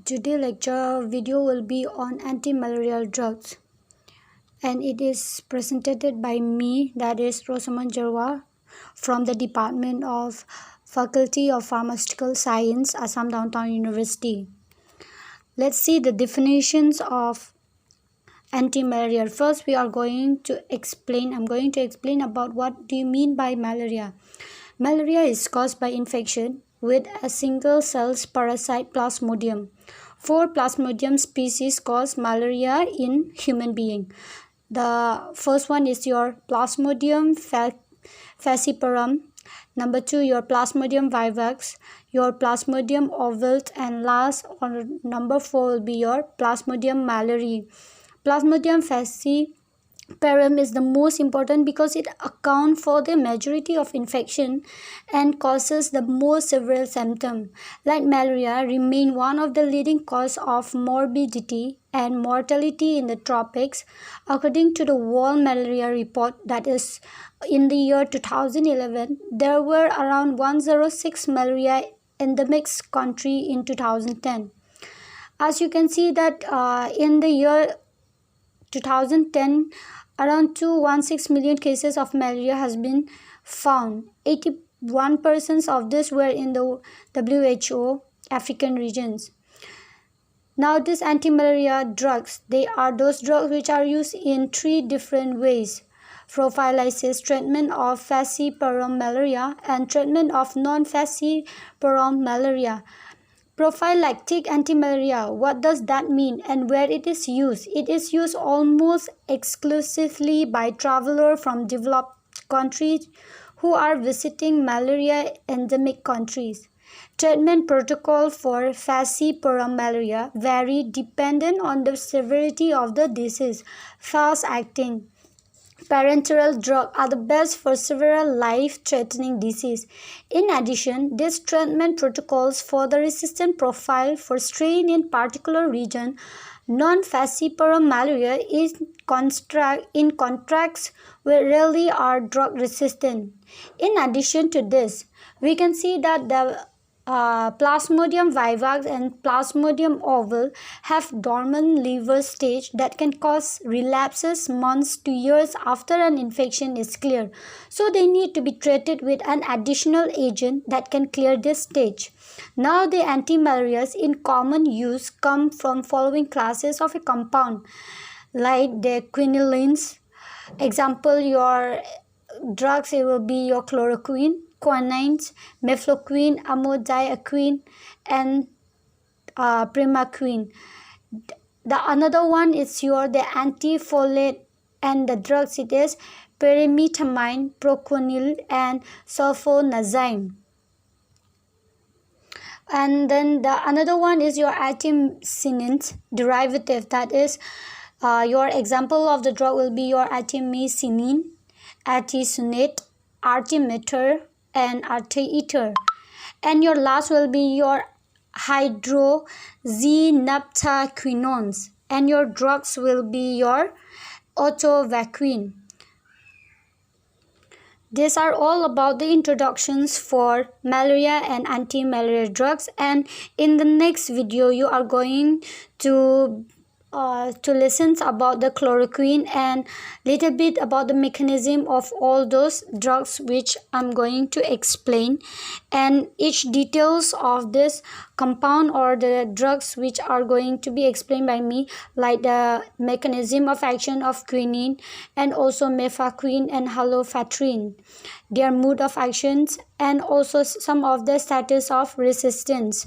Today lecture video will be on anti-malarial drugs, and it is presented by me, that is Rosamond Jarwa, from the Department of Faculty of Pharmaceutical Science, Assam Downtown University. Let's see the definitions of anti-malarial. First, I'm going to explain about what do you mean by malaria. Malaria is caused by infection with a single cell parasite Plasmodium. 4 Plasmodium species cause malaria in human being. The first one is your Plasmodium falciparum. Number 2, your Plasmodium vivax, your Plasmodium ovale, and last, or number 4, will be your Plasmodium malariae. Plasmodium falciparum is the most important because it accounts for the majority of infection and causes the most severe symptom. Like malaria, remain one of the leading cause of morbidity and mortality in the tropics. According to the World Malaria Report, that is in the year 2011, there were around 106 malaria endemic country in 2010. As you can see that in the year 2010, around 216 million cases of malaria has been found. 81% of this were in the WHO African regions. Now, these anti-malaria drugs, they are those drugs which are used in 3 different ways: prophylaxis, treatment of falciparum malaria, and treatment of non-falciparum malaria. Prophylactic anti-malaria, what does that mean and where it is used? It is used almost exclusively by travelers from developed countries who are visiting malaria endemic countries. Treatment protocol for falciparum malaria vary dependent on the severity of the disease. Fast-acting parenteral drugs are the best for several life-threatening disease. In addition, these treatment protocols for the resistant profile for strain in particular region, non-falciparum malaria, in contrast rarely are drug resistant. In addition to this, we can see that the Plasmodium vivax and Plasmodium ovale have dormant liver stage that can cause relapses months to years after an infection is cleared. So they need to be treated with an additional agent that can clear this stage. Now the anti-malarials in common use come from following classes of a compound, like the quinolines. Example, your drugs, it will be your chloroquine, quinines, mefloquine, amodiaquine, and primaquine. The another one is the antifolate, and the drugs it is pyrimethamine, proconil, and sulfonazine. And then the another one is your artemisinin derivative, that is your example of the drug will be your artemisinin, artesunate, artemether, and arteether. And your last will be your hydroxynaptoquinones, and your drugs will be your otovaquine. These are all about the introductions for malaria and anti-malaria drugs, and in the next video you are going to listen about the chloroquine and little bit about the mechanism of all those drugs which I'm going to explain, and each details of this compound or the drugs which are going to be explained by me, like the mechanism of action of quinine and also mefloquine and halofatrin, their mode of actions, and also some of the status of resistance.